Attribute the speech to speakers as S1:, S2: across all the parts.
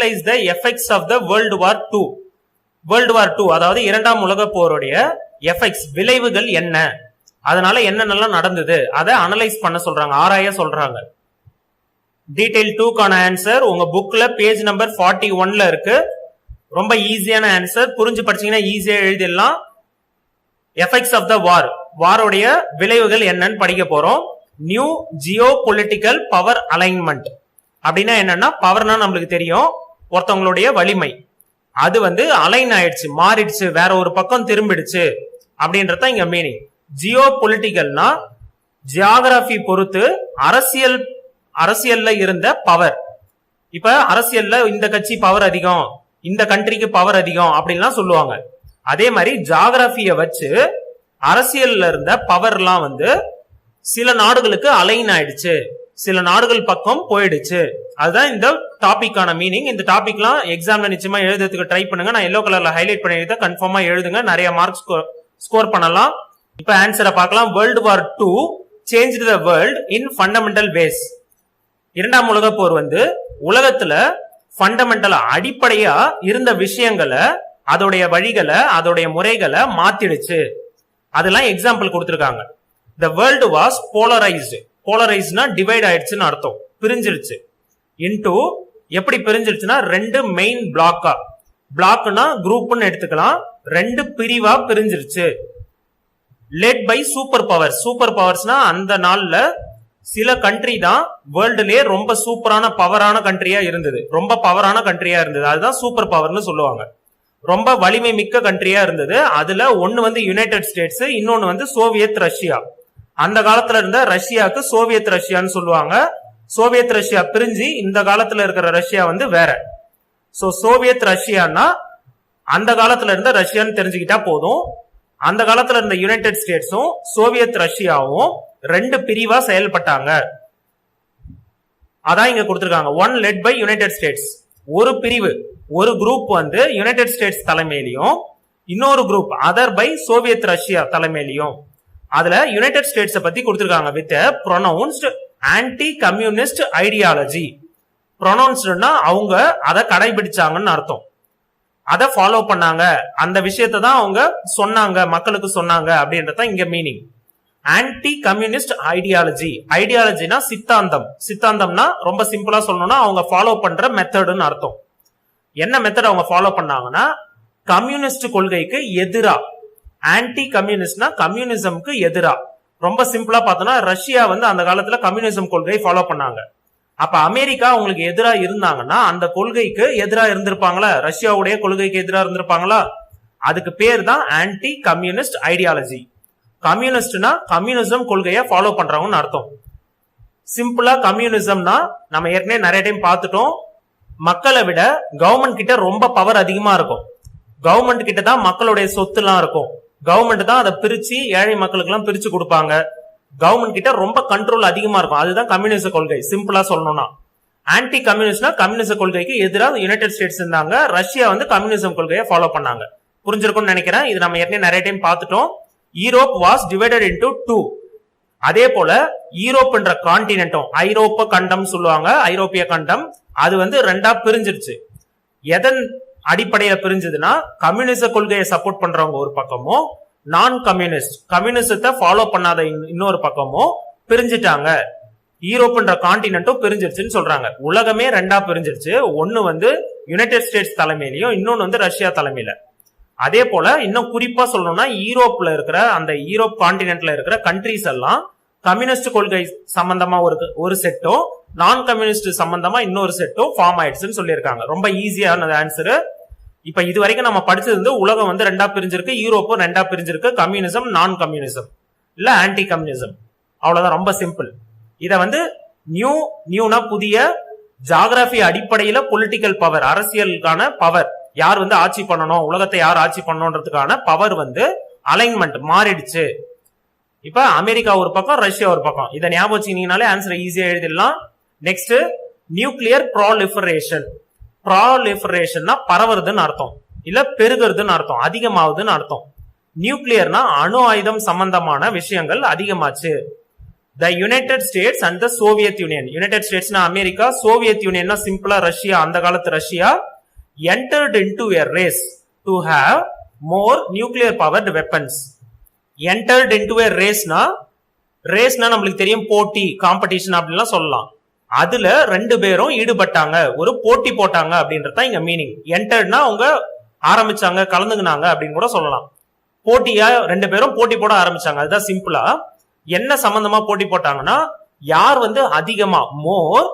S1: Analyse the effects of the world war 2. World war 2 அதாவது இரண்டாம் உலக போருடைய எஃபெக்ட்ஸ் விளைவுகள் என்ன, அதனால என்னென்னலாம் நடந்தது அதை அனலைஸ் பண்ண சொல்றாங்க, ஆராய சொல்றாங்க. டீடைல் 2க்கான ஆன்சர் உங்க புக்ல பேஜ் நம்பர் 41ல இருக்கு. ரொம்ப ஈஸியான ஆன்சர், புரிஞ்சு படிச்சீங்கன்னா ஈஸியா எழுதிடலாம். எஃபெக்ட்ஸ் ஆஃப் த வார், வாரோடைய விளைவுகள் என்னன்னு படிக்க போறோம். New Jio political power alignment அப்படின்னா என்னன்னா, பவர்னா நம்மளுக்கு தெரியும் ஒருத்தவங்களுடைய வலிமை, அது அலைன் ஆயிடுச்சு, மாறிடுச்சு, வேற ஒரு பக்கம் திரும்பிடுச்சு அப்படின்றத இங்க மீனிங். ஜியோ பொலிட்டிக்கல்னா ஜியோகிராபி பொறுத்து அரசியல்ல இருந்த பவர். இப்ப அரசியல்ல இந்த கட்சி பவர் அதிகம், இந்த கண்ட்ரிக்கு பவர் அதிகம் அப்படின்லாம் சொல்லுவாங்க. அதே மாதிரி ஜியோகிராபிய வச்சு அரசியல்ல இருந்த பவர்லாம் சில நாடுகளுக்கு அலைன் ஆயிடுச்சு, சில நாடுகள் பக்கம் போயிடுச்சு. அதுதான் இந்த டாபிக்கான மீனிங். இந்த டாபிக்லாம் எக்ஸாம்ல நிச்சயமா எழுதுறதுக்கு ட்ரை பண்ணுங்க. நான் எல்லோ கலர்ல ஹைலைட் பண்ணிருக்கேன், கன்ஃபார்மா எழுதுங்க, நிறைய மார்க்ஸ் ஸ்கோர் பண்ணலாம். இப்ப ஆன்சரை பார்க்கலாம். World war 2 changed the world in fundamental ways. இரண்டாம் உலக போர் உலகத்துல ஃபண்டமெண்டலா அடிப்படையா இருந்த விஷயங்களை, அதோடைய வழிகளை, அதோடைய முறைகளை மாத்திடுச்சு. அதெல்லாம் எக்ஸாம்பிள் கொடுத்திருக்காங்க. The world was polarized. Polarizedனா டிவைட் ஆயிடுச்சுன்னு அர்த்தம், பிரிஞ்சிருச்சு. இன்டு எப்படி பிரிஞ்சிருச்சுன்னா ரெண்டு மெயின் பிளாக்கா, பிளாக்னா குரூப்னு எடுத்துக்கலாம், ரெண்டு பிரிவா பிரிஞ்சிருச்சு. Led by super power. Super பவர்ஸ்னா அந்த நாள்ல சில கண்ட்ரி தான் வேர்ல்டுலயே ரொம்ப சூப்பரான பவரான கண்ட்ரியா இருந்தது, ரொம்ப பவரான கண்ட்ரியா இருந்தது. அதுதான் சூப்பர் பவர்னு சொல்லுவாங்க. ரொம்ப வலிமை மிக்க கண்ட்ரியா இருந்தது. அதுல ஒன்னு யுனைடெட் ஸ்டேட்ஸ், இன்னொன்னு சோவியத் ரஷ்யா. அந்த காலத்துல இருந்த ரஷ்யாவுக்கு சோவியத் ரஷ்யான்னு சொல்லுவாங்க. சோவியத் ரஷ்யா பிரிஞ்சு இந்த காலத்துல இருக்கிற ரஷ்யா வேற. சோ சோவியத் ரஷ்யான்னா அந்த காலத்துல இருந்த ரஷ்யான்னு தெரிஞ்சுக்கிட்டா போதும். அந்த காலத்துல இருந்த யுனைடெட் ஸ்டேட்ஸும் சோவியத் ரஷ்யாவும் ரெண்டு பிரிவா செயல்பட்டாங்க. அதான் இங்க கொடுத்திருக்காங்க. One led by United States, ஒரு பிரிவு, ஒரு குரூப் யுனைடெட் ஸ்டேட்ஸ் தலைமையிலையும், இன்னொரு group other by Soviet Russia தலைமையிலையும். அதுல யுனைடெட் ஸ்டேட்ஸ் பத்தி கொடுத்திருக்காங்க with pronounced anti communist ideology. ப்ரொனவுன்ஸ்ட்னா அவங்க அதை கடைபிடிச்சாங்கன்னு அர்த்தம், அதை ஃபாலோ பண்ணாங்க, அந்த விஷயத்தை தான் அவங்க சொன்னாங்க, மக்களுக்கு சொன்னாங்க அப்படின்றத இங்க மீனிங். Anti communist ideology. ஐடியாலஜினா சித்தாந்தம். சித்தாந்தம்னா ரொம்ப சிம்பிளா சொல்லணும்னா அவங்க ஃபாலோ பண்ற மெத்தடுன்னு அர்த்தம். என்ன மெத்தட் அவங்க ஃபாலோ பண்ணாங்கன்னா கம்யூனிஸ்ட் கொள்கைக்கு எதிரா. ஆன்டி கம்யூனிஸ்ட்னா கம்யூனிசம்க்கு எதிரா. ரொம்ப சிம்பிளா பார்த்தோம்னா ரஷ்யா அந்த காலத்துல கம்யூனிசம் கொள்கையை ஃபாலோ பண்ணாங்க. அப்ப அமெரிக்கா அவங்களுக்கு எதிரா இருந்தாங்கன்னா அந்த கொள்கைக்கு எதிரா இருந்திருப்பாங்களா, ரஷ்யாவுடைய கொள்கைக்கு எதிரா இருந்திருப்பாங்களா, அதுக்கு பேர் தான் ஆன்டி கம்யூனிஸ்ட் ஐடியாலஜி. கம்யூனிஸ்ட்னா கம்யூனிசம் கொள்கையை ஃபாலோ பண்றவங்கன்னு அர்த்தம். சிம்பிளா கம்யூனிசம்னா நம்ம ஏற்கனவே நிறைய டைம் பார்த்துட்டோம், மக்களை விட கவர்மெண்ட் கிட்ட ரொம்ப பவர் அதிகமா இருக்கும். கவர்மெண்ட் கிட்ட தான் மக்களுடைய சொத்து எல்லாம் இருக்கும். கவர்மெண்ட் தான் அதை பிரிச்சு ஏழை மக்களுக்கு எல்லாம் பிரிச்சு கொடுப்பாங்க. கவர்மெண்ட் கிட்ட ரொம்ப கண்ட்ரோல் அதிகமா இருக்கும். அதுதான் கம்யூனிச கொள்கை சிம்பிளா சொல்லணும்னா. ஆன்டி கம்யூனிஸ்ட்னா கம்யூனிச கொள்கைக்கு எதிராக யுனைடெட் ஸ்டேட்ஸ் இருந்தாங்க, ரஷ்யா கம்யூனிசம் கொள்கையை ஃபாலோ பண்ணாங்க. புரிஞ்சிருக்கும்னு நினைக்கிறேன். இது நம்ம ஏற்கனவே நிறைய டைம் பார்த்துட்டோம். Europe was divided into 2. அதே போல யூரோப்ன்ற கான்டினென்ட்டும், ஐரோப்பா கண்டம் சொல்லுவாங்க, ஐரோப்பிய கண்டம், அது ரெண்டா பிரிஞ்சிருச்சு. எதன் அடிப்படையில பிரிஞ்சதுன்னா கம்யூனிச கொள்கையை சப்போர்ட் பண்றவங்க ஒரு பக்கமும், நான் கம்யூனிஸ்ட் கம்யூனிசத்தை ஃபாலோ பண்ணாத இன்னொரு பக்கமும் பிரிஞ்சுட்டாங்க. யூரோப்ன்ற கான்டினென்ட்டும் பிரிஞ்சிருச்சுன்னு சொல்றாங்க. உலகமே ரெண்டா பிரிஞ்சிருச்சு. ஒன்னு யுனைடெட் ஸ்டேட்ஸ் தலைமையிலையும், இன்னொன்னு ரஷ்யா தலைமையில. அதே போல இன்னும் குறிப்பா சொல்லணும்னா யூரோப்ல இருக்கிற அந்த யூரோப் கான்டினென்ட்ல இருக்கிற கண்ட்ரிஸ் எல்லாம் கம்யூனிஸ்ட் கொள்கை சம்பந்தமா ஒரு செட்டும், நான் கம்யூனிஸ்ட் சம்பந்தமா இன்னொரு செட்டும் ஃபார்ம் ஆயிடுச்சுன்னு சொல்லியிருக்காங்க. ரொம்ப ஈஸியான ஆன்சரு. இப்ப இது வரைக்கும் நம்ம படிச்சது உலகம் ரெண்டா பிரிஞ்சிருக்கு, யூரோப்பும் ரெண்டா பிரிஞ்சிருக்கு, கம்யூனிசம், நான் கம்யூனிசம் இல்ல ஆன்டி கம்யூனிசம். அவ்வளவுதான், ரொம்ப சிம்பிள். இத நியூனா புதிய, ஜியோகிராபி அடிப்படையில பொலிட்டிக்கல் பவர், அரசியலுக்கான பவர், யார் ஆட்சி பண்ணணும், உலகத்தை யார் ஆட்சி பண்ணணும்ன்றதுக்கான பவர் அலைன்மெண்ட் மாறிடுச்சு. இப்ப அமெரிக்கா ஒரு பக்கம், ரஷ்யா ஒரு பக்கம். இதை ஞாபகம் வச்சுக்கிட்டீங்கனாலே ஆன்சர் ஈஸியா எழுதிடலாம். Next nuclear proliferation. ப்ராலிஃபரேஷன்னா பரவுறதுன்னு அர்த்தம், இல்ல பெருகிறதுன்னு அர்த்தம், அதிகமாகுதுன்னு அர்த்தம். நியூக்ளியர்னா அணு ஆயுதம் சம்பந்தமான விஷயங்கள் அதிகமாச்சு. the United States and the Soviet Union. United States na America, Soviet Union na simply Russia, அந்த காலத்து Russia entered into a race to have more nuclear powered weapons. Entered into a race na நம்மளுக்கு தெரியும் போட்டி, competition அப்படின்லாம் சொல்லலாம். அதுல ரெண்டு பேரும் ஈடுபட்டாங்க, ஒரு போட்டி போட்டாங்க அப்படின்றதுதான் இங்க மீனிங். என்டர்ட்னா அவங்க ஆரம்பிச்சாங்க, கலந்துக்கினாங்க அப்படின்னு கூட சொல்லலாம். போட்டியா ரெண்டு பேரும் போட்டி போட ஆரம்பிச்சாங்க, அதுதான் சிம்பிளா. என்ன சம்பந்தமா போட்டி போட்டாங்கன்னா, யார் அதிகமா மோர்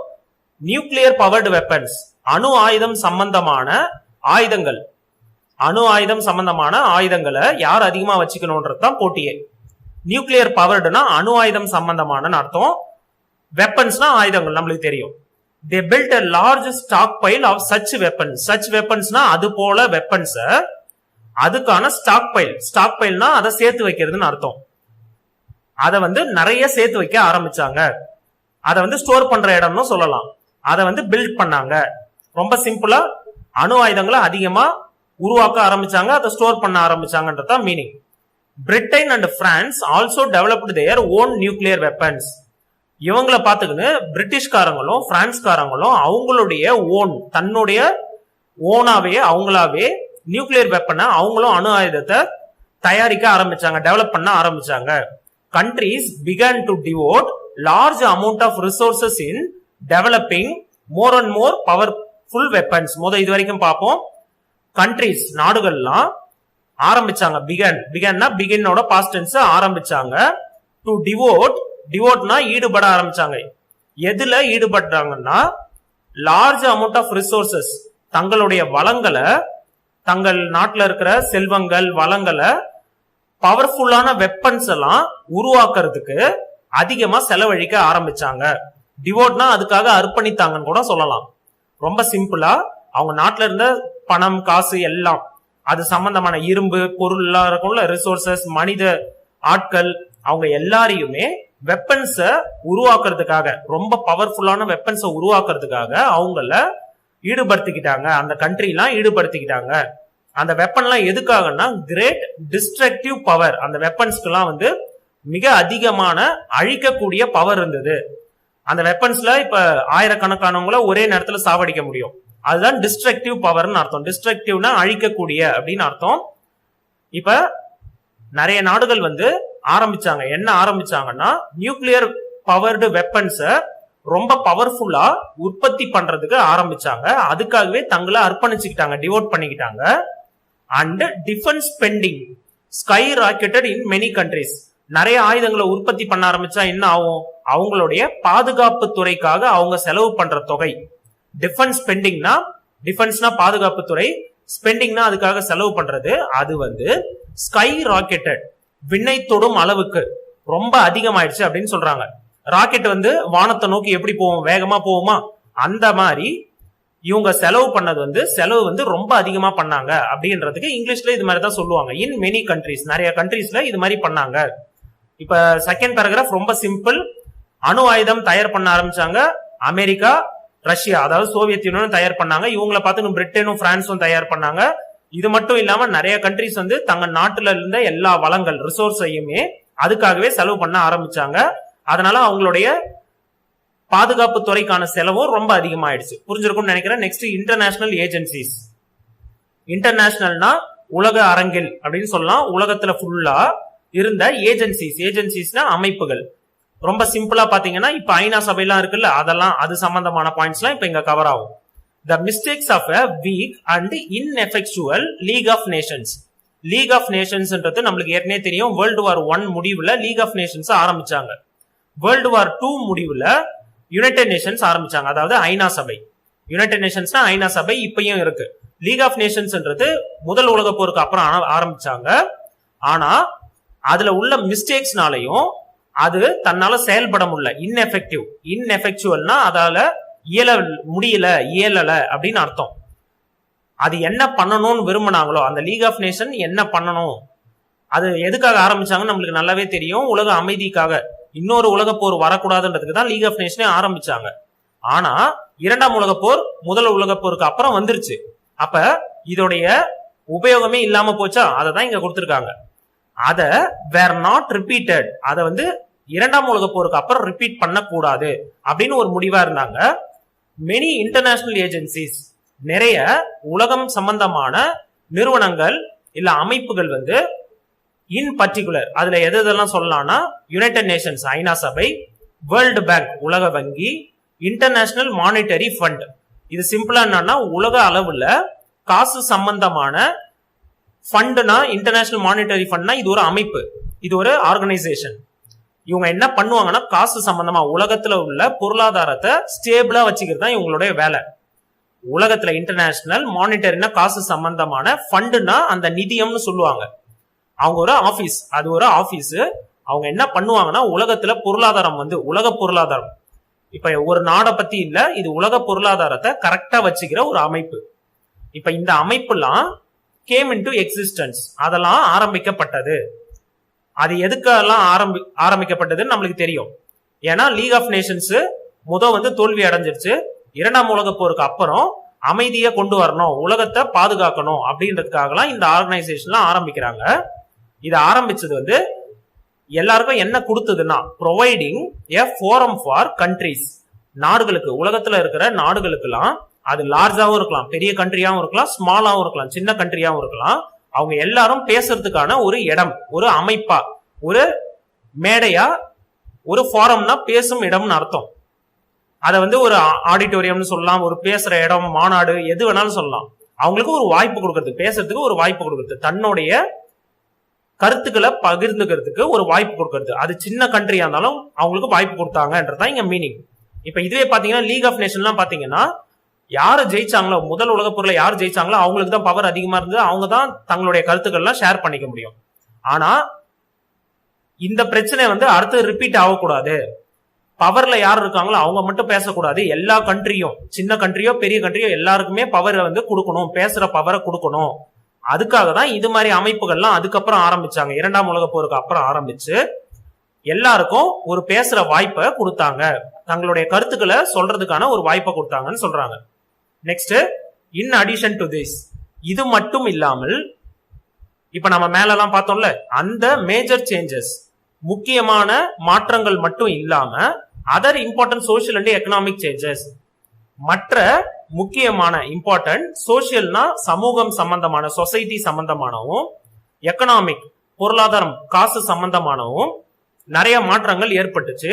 S1: நியூக்ளியர் பவர்டு வெப்பன்ஸ், அணு ஆயுதம் சம்பந்தமான ஆயுதங்கள், அணு ஆயுதம் சம்பந்தமான ஆயுதங்களை யார் அதிகமா வச்சுக்கணும்ன்றதுதான் போட்டியே. நியூக்ளியர் பவர்டுனா அணு ஆயுதம் சம்பந்தமான அர்த்தம், வெப்பன்ஸ்னா ஆயுதங்கள் நம்மளுக்கு தெரியும். they built a large stockpile of such weapons. such weaponsனா அது போல வெப்பன்ஸ், அதுக்கான ஸ்டாக்பைல்னா அதை சேர்த்து வைக்கிறதுன்னு அர்த்தம். அதை நிறைய சேர்த்து வைக்க ஆரம்பிச்சாங்க, அதை ஸ்டோர் பண்ற இடம்னு சொல்லலாம். அதை பில்ட் பண்ணாங்க. ரொம்ப சிம்பிளா அணு ஆயுதங்களை அதிகமா உருவாக்க ஆரம்பிச்சாங்க, அதை ஸ்டோர் பண்ண ஆரம்பிச்சாங்கன்றதான் meaning. Britain and France also developed their own nuclear weapons. இவங்களை பார்த்துக்கின்னு பிரிட்டிஷ்காரங்களும் பிரான்ஸ்காரங்களும் அவங்களுடைய ஓன், தன்னுடைய ஓனாவே அவங்களாவே நியூக்ளியர் வெப்பனை, அவங்களும் அணு ஆயுதத்தை தயாரிக்க ஆரம்பிச்சாங்க, டெவலப் பண்ண ஆரம்பிச்சாங்க. countries began to devote large amount of resources in developing more and more powerful weapons. இது வரைக்கும் பார்ப்போம். countries நாடுகள்லாம் ஆரம்பிச்சாங்க, பிகினோட பாஸ்ட் டென்ஸ் ஆரம்பிச்சாங்க. to devoteனா ஈடுபட ஆரம்பிச்சாங்க. எதுல ஈடுபடுறாங்கன்னா, லார்ஜ் அமௌண்ட் ஆஃப் ரிசோர்சஸ், தங்களுடைய வளங்களை, தங்கள் நாட்டில் இருக்கிற செல்வங்கள் வளங்களை பவர்ஃபுல்லான வெப்பன்ஸ் எல்லாம் உருவாக்குறதுக்கு அதிகமா செலவழிக்க ஆரம்பிச்சாங்க. டிவோட்னா அதுக்காக அர்ப்பணித்தாங்கன்னு கூட சொல்லலாம். ரொம்ப சிம்பிளா அவங்க நாட்டில இருந்த பணம், காசு எல்லாம், அது சம்பந்தமான இரும்பு பொருள் எல்லாம் இருக்கும்ல, ரிசோர்சஸ், மனித ஆட்கள், அவங்க எல்லாரையுமே வெப்பன்ஸ உருவாக்குறதுக்காக, ரொம்ப பவர்ஃபுல்லான வெப்பன்ஸை உருவாக்குறதுக்காக அவங்கள ஈடுபடுத்திக்கிட்டாங்க. அந்த கண்ட்ரிலாம் ஈடுபடுத்திக்கிட்டாங்க. அந்த வெப்பன்லாம் எதுக்காகனா, கிரேட் டிஸ்ட்ரக்டிவ் பவர். அந்த வெப்பன்ஸ்க்குலாம் மிக அதிகமான அழிக்கக்கூடிய பவர் இருந்தது. அந்த வெப்பன்ஸ்ல இப்ப ஆயிரக்கணக்கானவங்கள ஒரே நேரத்துல சாவடிக்க முடியும். அதுதான் டிஸ்ட்ரக்டிவ் பவர்னு அர்த்தம். டிஸ்ட்ரக்டிவ்னா அழிக்கக்கூடிய அப்படின்னு அர்த்தம். இப்ப நிறைய நாடுகள் ஆரம்பிச்சாங்க. என்ன ஆரம்பிச்சாங்கன்னா, நியூக்ளியர் பவர்டு வெப்பன்ஸ ரொம்ப பவர்ஃபுல்லா உற்பத்தி பண்றதுக்கு ஆரம்பிச்சாங்க. அதுக்காகவே தங்களை அர்ப்பணிச்சுக்கிட்டாங்க, டிவோட் பண்ணிக்கிட்டாங்க. And defence spending sky rocketed in many countries. நிறைய ஆயுதங்களை உற்பத்தி பண்ண ஆரம்பிச்சா என்ன ஆகும், அவங்களுடைய பாதுகாப்பு துறைக்காக அவங்க செலவு பண்ற தொகை. டிஃபென்ஸ் ஸ்பெண்டிங்னா, டிஃபென்ஸ்னா பாதுகாப்பு துறை, ஸ்பெண்டிங்னா அதுக்காக செலவு பண்றது, அது ஸ்கை ராக்கெட்டட், விண்ணை தொடும் அளவுக்கு ரொம்ப அதிகமாயிடுச்சு அப்படின்னு சொல்றாங்க. ராக்கெட் வானத்தை நோக்கி எப்படி போவோம், வேகமா போவோமா, அந்த மாதிரி இவங்க செலவு பண்ணது செலவு ரொம்ப அதிகமா பண்ணாங்க அப்படின்றதுக்கு இங்கிலீஷ்ல இது மாதிரி தான் சொல்லுவாங்க. இன் மெனி கண்ட்ரிஸ், நிறைய கண்ட்ரிஸ்ல இது மாதிரி பண்ணாங்க. இப்ப செகண்ட் பேராகிராஃப் ரொம்ப சிம்பிள். அணு ஆயுதம் தயார் பண்ண ஆரம்பிச்சாங்க அமெரிக்கா, ரஷ்யா, அதாவது சோவியத் யூனியனும் தயார் பண்ணாங்க. இவங்களை பார்த்து பிரிட்டனும் பிரான்ஸும் தயார் பண்ணாங்க. இது மட்டும் இல்லாம நிறைய கண்ட்ரிஸ் தங்க நாட்டுல இருந்த எல்லா வளங்கள், ரிசோர்ஸையுமே அதுக்காகவே செலவு பண்ண ஆரம்பிச்சாங்க. அதனால அவங்களுடைய பாதுகாப்பு துறைக்கான செலவும் ரொம்ப அதிகமாயிடுச்சு. புரிஞ்சிருக்கும்னு நினைக்கிறேன். Next, international agencies. இன்டர்நேஷனல்னா உலக அரங்கில் அப்படின்னு சொல்லலாம். உலகத்துல ஃபுல்லா இருந்த ஏஜென்சிஸ், ஏஜென்சிஸ்னா அமைப்புகள். ரொம்ப சிம்பிளா பாத்தீங்கன்னா, இப்ப ஐநா சபையெல்லாம் இருக்குல்ல, அதெல்லாம் அது சம்பந்தமான பாயிண்ட்ஸ் எல்லாம் இப்ப இங்க கவர் ஆகும். The mistakes of a weak and ineffectual League of Nations. League of Nations நம்மளுக்கு ஏற்கனவே தெரியும். World War I முடிவுல League of Nations ஆரம்பிச்சாங்க. World War II முடிவுல யுனைடெட் நேஷன்ஸ் ஆரம்பிச்சாங்க, அதாவது ஐநா சபை. யுனைடெட் நேஷன்ஸ்னா ஐநா சபை இப்பயும் இருக்கு. லீக் ஆஃப் நேஷன்ஸ்ன்றது முதல் உலக போருக்கு அப்புறம் ஆரம்பிச்சாங்க. ஆனா அதுல உள்ள மிஸ்டேக்ஸ்னாலையும் அது தன்னால செயல்பட முடியல. இன்எஃபெக்டிவ்னா அதால இயலல அப்படின்னு அர்த்தம். அது என்ன பண்ணணும்னு விரும்பினாங்களோ, அந்த லீக் ஆஃப் நேஷன் என்ன பண்ணணும், அது எதுக்காக ஆரம்பிச்சாங்கன்னு நம்மளுக்கு நல்லாவே தெரியும். உலக அமைதிக்காக, இன்னொரு உலக போர் வரக்கூடாதுன்றதுக்கு தான் லீக் ஆஃப் நேஷனே ஆரம்பிச்சாங்க. ஆனா இரண்டாம் உலக போர் முதல் உலக போருக்கு அப்புறம் வந்துருச்சு. அப்ப இதோடைய உபயோகமே இல்லாம போச்சா, அதை தான் இங்க கொடுத்திருக்காங்க. அத வேர் நாட் ரிப்பீட்டட், அதை இரண்டாம் உலக போருக்கு அப்புறம் ரிப்பீட் பண்ணக்கூடாது அப்படின்னு ஒரு முடிவா இருந்தாங்க. மெனி இன்டர்நேஷனல் ஏஜென்சிஸ், நிறைய உலகம் சம்பந்தமான நிறுவனங்கள் இல்ல அமைப்புகள் வந்து இன் பர்டிகுலர் அதுல எதெல்லாம் சொல்லலாம்னா யுனைடெட் நேஷன்ஸ் ஐநா சபை, வேர்ல்டு பேங்க் உலக வங்கி, இன்டர்நேஷனல் மானிட்டரி ஃபண்ட். இது சிம்பிளா என்னன்னா உலக அளவுல காசு சம்பந்தமான ஃபண்ட்னா இன்டர்நேஷனல் மானிட்டரி ஃபண்ட்னா இது ஒரு அமைப்பு, இது ஒரு ஆர்கனைசேஷன். இவங்க என்ன பண்ணுவாங்கன்னா காசு சம்பந்தமா உலகத்துல உள்ள பொருளாதாரத்தை ஸ்டேபிளா வச்சுக்கிறது தான் இவங்களுடைய வேலை. உலகத்துல இன்டர்நேஷனல் மானிட்டரினா காசு சம்பந்தமான ஃபண்டுனா அந்த நிதியம்னு சொல்லுவாங்க. அவங்க ஒரு ஆபீஸ், அது ஒரு ஆபீஸ். அவங்க என்ன பண்ணுவாங்கன்னா உலகத்துல பொருளாதாரம் வந்து உலக பொருளாதாரம், இப்ப ஒரு நாடை பத்தி இல்ல, இது உலக பொருளாதாரத்தை கரெக்டா வச்சுக்கிற ஒரு அமைப்பு. இப்ப இந்த அமைப்புலாம் கேம் இன்டு எக்ஸிஸ்டன்ஸ், அதெல்லாம் ஆரம்பிக்கப்பட்டது. அது எதுக்கெல்லாம் ஆரம்பிக்கப்பட்டதுன்னு நம்மளுக்கு தெரியும். ஏன்னா லீக் ஆஃப் நேஷன்ஸ் வந்து தோல்வி அடைஞ்சிருச்சு. இரண்டாம் உலக போருக்கு அப்புறம் அமைதியை கொண்டு வரணும், உலகத்தை பாதுகாக்கணும் அப்படின்றதுக்காகலாம் இந்த ஆர்கனைசேஷன்லாம் ஆரம்பிக்கிறாங்க. இதை ஆரம்பிச்சது வந்து எல்லாருக்கும் என்ன கொடுத்ததுன்னா providing a forum for countries, நாடுகளுக்கு, உலகத்துல இருக்கிற நாடுகளுக்கெல்லாம், அது லார்ஜாவும் இருக்கலாம், பெரிய கண்ட்ரியாவும் இருக்கலாம், ஸ்மாலாவும் இருக்கலாம், சின்ன கண்ட்ரியாவும் இருக்கலாம். அவங்க எல்லாரும் பேசுறதுக்கான ஒரு இடம், ஒரு அமைப்பா, ஒரு மேடையா, ஒரு ஃபாரம்னா பேசும் இடம்னு அர்த்தம். அதை வந்து ஒரு ஆடிட்டோரியம்னு சொல்லலாம், ஒரு பேசுற இடம், மாநாடு, எது வேணாலும் சொல்லலாம். அவங்களுக்கு ஒரு வாய்ப்பு கொடுக்கறது, பேசுறதுக்கு ஒரு வாய்ப்பு கொடுக்கறது, தன்னுடைய கருத்துக்களை பகிர்ந்துக்கிறதுக்கு ஒரு வாய்ப்பு கொடுக்கறது. அது சின்ன கண்ட்ரியா இருந்தாலும் அவங்களுக்கு வாய்ப்பு கொடுத்தாங்கன்றதான் இங்க மீனிங். இப்ப இதுவே பாத்தீங்கன்னா லீக் ஆஃப் நேஷன்லாம் பாத்தீங்கன்னா யாரு ஜெயிச்சாங்களோ, முதல் உலக போர்ல யாரு ஜெயிச்சாங்களோ அவங்களுக்கு தான் பவர் அதிகமா இருந்து அவங்க தான் தங்களுடைய கருத்துக்கள்லாம் ஷேர் பண்ணிக்க முடியும். ஆனா இந்த பிரச்சனை வந்து அடுத்து ரிப்பீட் ஆகக்கூடாது. பவர்ல யார் இருக்காங்களோ அவங்க மட்டும் பேசக்கூடாது. எல்லா கண்ட்ரியும், சின்ன கண்ட்ரியோ பெரிய கண்ட்ரியோ, எல்லாருக்குமே பவரை வந்து கொடுக்கணும், பேசுற பவரை கொடுக்கணும். அதுக்காக தான் இது மாதிரி அமைப்புகள்லாம் அதுக்கப்புறம் ஆரம்பிச்சாங்க. இரண்டாம் உலக போருக்கு அப்புறம் ஆரம்பிச்சு எல்லாருக்கும் ஒரு பேசுற வாய்ப்பை கொடுத்தாங்க, தங்களுடைய கருத்துக்களை சொல்றதுக்கான ஒரு வாய்ப்பை கொடுத்தாங்கன்னு சொல்றாங்க. Next, in addition to this, இது மட்டும் இல்லாமல் இப்ப நம்ம மேலெல்லாம் பார்த்தோம்ல, அந்த மேஜர் சேஞ்சஸ், முக்கியமான மாற்றங்கள் மட்டும் இல்லாம other important social and economic changes, மற்ற முக்கியமான இம்பார்ட்டன்ட் சோசியல்னா சமூகம் சம்பந்தமான, சொசைட்டி சம்பந்தமானவும், எக்கனாமிக் பொருளாதாரம் காசு சம்பந்தமானவும் நிறைய மாற்றங்கள் ஏற்பட்டுச்சு.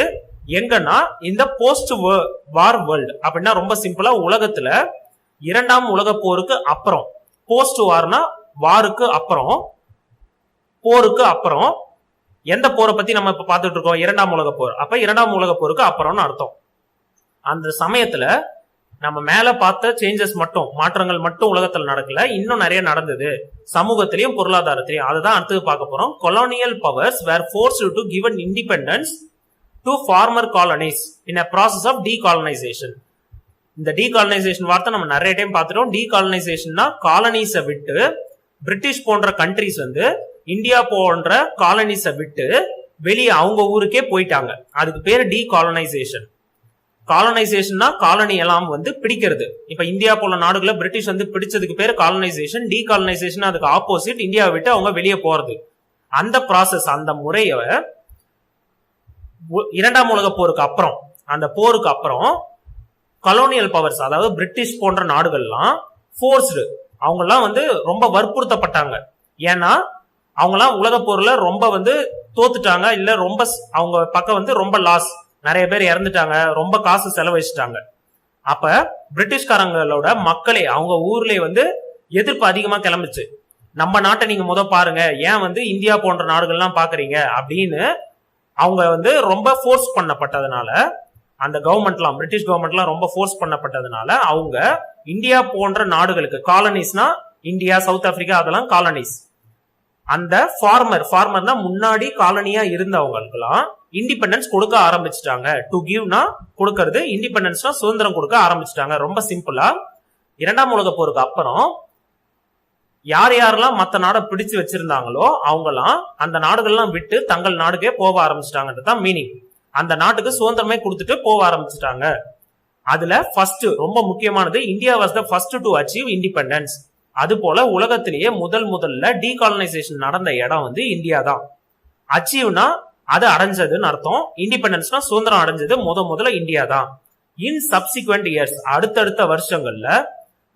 S1: எங்கன்னா இந்த போஸ்ட் வார் வேர்ல்டு அப்படின்னா ரொம்ப சிம்பிளா உலகத்துல இரண்டாம் உலக போருக்கு அப்புறம், போஸ்ட் வார்னா வாருக்கு அப்புறம், போருக்கு அப்புறம், எந்த போரை பத்தி நம்ம இப்ப பார்த்துட்டு இருக்கோம், இரண்டாம் உலக போர். அப்ப இரண்டாம் உலக போருக்கு அப்புறம்னு அர்த்தம். அந்த சமயத்துல நம்ம மேல பார்த்த சேஞ்சஸ் மட்டும், மாற்றங்கள் மட்டும் உலகத்துல நடக்கல, இன்னும் நிறைய நடந்தது சமூகத்திலையும் பொருளாதாரத்திலையும். அதுதான் அடுத்து பார்க்க போறோம். Colonial powers were forced to give an independence to former colonies in a process of decolonisation. இந்த டீகாலனைசேஷன் வார்த்தை நம்ம நிறைய டைம் பார்த்துட்டோம். டீகாலனைசேஷன்னா காலனிஸை விட்டு, பிரிட்டிஷ் போன்ற கண்ட்ரிஸ் வந்து இந்தியா போன்ற காலனிஸை விட்டு வெளியே அவங்க ஊருக்கே போயிட்டாங்க. அதுக்கு பேரு டீகாலனைசேஷன். காலனைசேஷன்னா காலனி எல்லாம் வந்து பிடிக்கிறது. இப்ப இந்தியா போல நாடுகளை பிரிட்டிஷ் வந்து பிடிச்சதுக்கு பேரு காலனைசேஷன். டீகாலனைசேஷன் அதுக்கு ஆப்போசிட், இந்தியாவை விட்டு அவங்க வெளியே போறது. அந்த ப்ராசஸ், அந்த முறைய இரண்டாம் உலக போருக்கு அப்புறம், அந்த போருக்கு அப்புறம் கலோனியல் பவர்ஸ், அதாவது பிரிட்டிஷ் போன்ற நாடுகள்லாம் ஃபோர்ஸ்டு, அவங்கெல்லாம் வந்து ரொம்ப வற்புறுத்தப்பட்டாங்க. ஏன்னா அவங்கலாம் உலக போர்ல ரொம்ப வந்து தோத்துட்டாங்க, இல்ல ரொம்ப அவங்க பக்கம் வந்து ரொம்ப லாஸ், நிறைய பேர் இறந்துட்டாங்க, ரொம்ப காசு செலவழிச்சிட்டாங்க. அப்ப பிரிட்டிஷ்காரங்களோட மக்களே அவங்க ஊர்லயே வந்து எதிர்ப்பு அதிகமா கிளம்பிச்சு. நம்ம நாட்டை நீங்க பாருங்க, ஏன் வந்து இந்தியா போன்ற நாடுகள்லாம் பாக்குறீங்க அப்படின்னு அவங்க வந்து ரொம்ப ஃபோர்ஸ் பண்ணப்பட்டதுனால, அந்த கவர்மெண்ட்லாம், பிரிட்டிஷ் கவர்மெண்ட்லாம் ரொம்ப ஃபோர்ஸ் பண்ணப்பட்டதுனால அவங்க இந்தியா போன்ற நாடுகளுக்கு, காலனிஸ்னா இந்தியா, சவுத் ஆப்பிரிக்கா, அதெல்லாம் காலனிஸ், அந்த ஃபார்மர்னா முன்னாடி காலனியா இருந்தவங்களுக்கெல்லாம் இண்டிபெண்டன்ஸ் கொடுக்க ஆரம்பிச்சுட்டாங்க. டு கிவ்னா கொடுக்கறது, இண்டிபெண்டன்ஸ்னா சுதந்திரம் கொடுக்க ஆரம்பிச்சுட்டாங்க. ரொம்ப சிம்பிளா இரண்டாம் உலக போருக்கு அப்புறம் யார் யாரெல்லாம் மற்ற நாடை பிடிச்சு வச்சிருந்தாங்களோ அவங்கலாம் அந்த நாடுகள்லாம் விட்டு தங்கள் நாடுக்கே போக ஆரம்பிச்சிட்டாங்கன்றதுதான் மீனிங். அந்த நாட்டுக்கு சுதந்திரமே கொடுத்துட்டு போக ஆரம்பிச்சுட்டாங்க. அதுல ஃபர்ஸ்ட் ரொம்ப முக்கியமானது, India was the first to achieve independence. அது போல உலகத்திலேயே முதல்ல டீகாலனைசேஷன் நடந்த இடம் வந்து இந்தியா தான். அச்சீவ்னா அது அடைஞ்சதுன்னு அர்த்தம். இண்டிபெண்டன்ஸ்னா சுதந்திரம் அடைஞ்சது முதல்ல இந்தியா தான். இன் சப்சிக்வெண்ட் இயர்ஸ், அடுத்தடுத்த வருஷங்கள்ல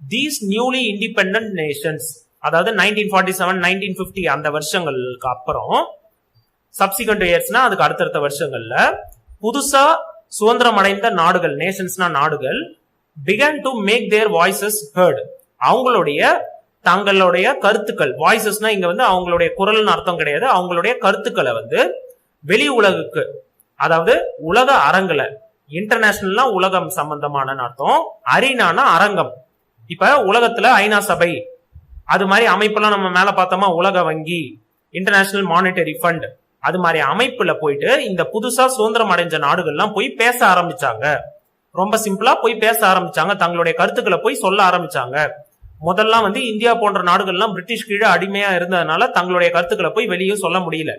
S1: தீஸ் நியூலி இண்டிபெண்டன்ட் நேஷன்ஸ், அதாவது 1947 1950 அந்த வருஷங்களுக்கு அப்புறம், சப்சிக்வெண்ட் இயர்ஸ்னா அதுக்கு அடுத்தடுத்த வருஷங்கள்ல புதுசா சுதந்திரம் அடைந்த நாடுகள், நேஷன்ஸ்னா நாடுகள், began to make their voices heard, அவங்களுடைய தங்களுடைய கருத்துக்கள், வாய்ஸஸ்னா இங்க வந்து அவங்களுடைய குரல்னு அர்த்தம் கிடையாது, அவங்களுடைய கருத்துக்களை வந்து வெளி உலகுக்கு, அதாவது உலக அரங்குல, இன்டர்நேஷனல்னா உலகம் சம்பந்தமான அர்த்தம், அரீனானா அரங்கம். இப்ப உலகத்துல ஐநா சபை அது மாதிரி அமைப்பெல்லாம் நம்ம மேல பார்த்தோமா, உலக வங்கி, இன்டர்நேஷனல் மானிட்டரி ஃபண்ட், அது மாதிரி அமைப்புல போயிட்டு இந்த புதுசா சுதந்திரம் அடைஞ்ச நாடுகள்லாம் போய் பேச ஆரம்பிச்சாங்க. ரொம்ப சிம்பிளா போய் பேச ஆரம்பிச்சாங்க, தங்களுடைய கருத்துக்களை போய் சொல்ல ஆரம்பிச்சாங்க. முதல்ல வந்து இந்தியா போன்ற நாடுகள்லாம் பிரிட்டிஷ் கீழே அடிமையா இருந்ததுனால தங்களுடைய கருத்துக்களை போய் வெளியே சொல்ல முடியல.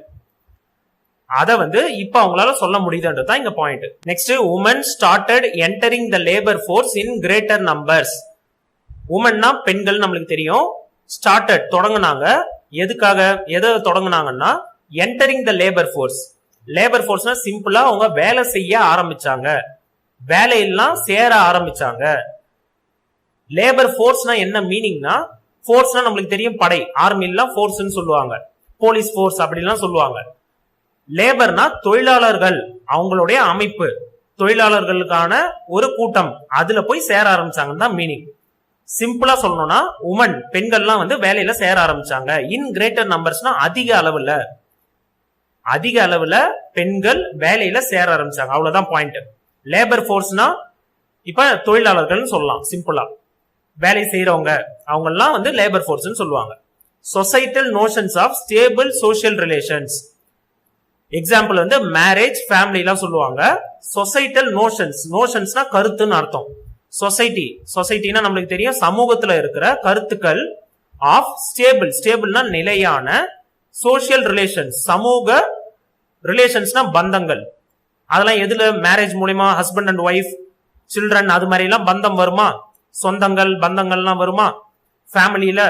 S1: அத வந்து இப்ப அவங்களால சொல்ல முடியுதுன்றதுதான் இங்க point. Next, women started entering the labour force in greater numbers. உமன்னா பெண்கள் நம்மளுக்கு தெரியும். ஸ்டார்டட் தொடங்குனாங்க, எதுக்காக, எதை தொடங்குனாங்கன்னா entering the labour force. Labour ஃபோர்ஸ்னா சிம்பிளா அவங்க வேலை செய்ய ஆரம்பிச்சாங்க, வேலையெல்லாம் சேர ஆரம்பிச்சாங்க. லேபர் ஃபோர்ஸ்னா என்ன மீனிங்னா, ஃபோர்ஸ்னா நம்மளுக்கு தெரியும் படை, ஆர்மிலாம் ஃபோர்ஸ்னு சொல்லுவாங்க, போலீஸ் ஃபோர்ஸ் அப்படிலாம் சொல்லுவாங்க. லேபர்னா தொழிலாளர்கள், அவங்களுடைய அமைப்பு, தொழிலாளர்களுக்கான ஒரு கூட்டம், அதுல போய் சேர ஆரம்பிச்சாங்கன்னு தான் மீனிங். சிம்பிளா சொல்லணும்னா உமன் பெண்கள்லாம் வந்து வேலையில சேர ஆரம்பிச்சாங்க. இன் கிரேட்டர் நம்பர்ஸ்னா அதிக அளவுல பெண்கள் வேலையில சேர ஆரம்பிச்சாங்க, அவ்வளவுதான் பாயிண்ட். லேபர் ஃபோர்ஸ்னா இப்ப தொழிலாளர்கள் சொல்லலாம், சிம்பிளா வேலை செய்யறவங்க, அவங்க எல்லாம் வந்து லேபர் ஃபோர்ஸ் சொல்லுவாங்க. Societal notions of stable social relations, example வந்து மேரேஜ், ஃபேமிலி எல்லாம் சொல்லுவாங்க. சொசைட்டல் நோஷன்ஸ், நோஷன்ஸ்னா கருத்துன்னு அர்த்தம். சொசைட்டினா நம்மளுக்கு தெரியும் சமூகத்துல இருக்கிற கருத்துக்கள். ஆஃப் ஸ்டேபிள், ஸ்டேபிள்னா நிலையான, சோசியல் ரிலேஷன்ஸ் சமூக ரிலேஷன்ஸ்னா பந்தங்கள். அதெல்லாம் எதுல, மேரேஜ் மூலமா ஹஸ்பண்ட் அண்ட் ஒய்ஃப், சில்ட்ரன், அது மாதிரி எல்லாம் பந்தம் வருமா, சொந்தங்கள் பந்தங்கள்லாம் வருமா ஃபேமிலியில.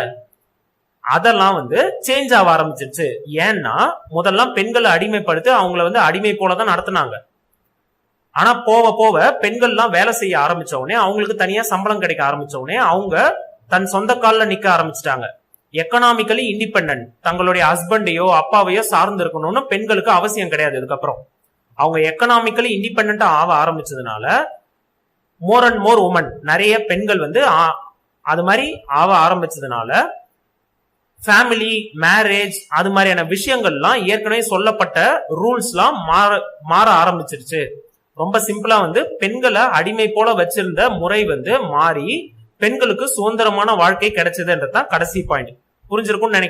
S1: அதெல்லாம் வந்து சேஞ்ச் ஆக ஆரம்பிச்சிருச்சு. ஏன்னா முதல்லாம் பெண்களை அடிமைப்படுத்தி அவங்கள வந்து அடிமை போலதான் நடத்தினாங்க. ஆனா போக போக பெண்கள்லாம் வேலை செய்ய ஆரம்பிச்ச உடனே, அவங்களுக்கு தனியா சம்பளம் கிடைக்க ஆரம்பிச்ச உடனே அவங்க தன் சொந்த காலில் நிக்க ஆரம்பிச்சிட்டாங்க. எக்கனாமிக்கலி இண்டிபெண்டன்ட், தங்களுடைய ஹஸ்பண்டையோ அப்பாவையோ சார்ந்து இருக்கணும்னு பெண்களுக்கு அவசியம் கிடையாது. இதுக்கப்புறம் அவங்க எக்கனாமிக்கலி இண்டிபெண்டா ஆக ஆரம்பிச்சதுனால மோர் அண்ட் மோர் உமன், நிறைய பெண்கள் வந்து அது மாதிரி ஆக ஆரம்பிச்சதுனால ஃபேமிலி, மேரேஜ், அது மாதிரியான விஷயங்கள்லாம் ஏற்கனவே சொல்லப்பட்ட ரூல்ஸ்லாம் மாற ஆரம்பிச்சிருச்சு. ரொம்ப சிம்பிளா வந்து பெண்களை அடிமை போல வச்சிருந்த முறை வந்து மாறி பெண்களுக்கு சுதந்திரமான வாழ்க்கை கிடைச்சதுன்றதுதான் கடைசி பாயிண்ட். புரிஞ்சிருக்கும்னு நினைக்கிறேன்.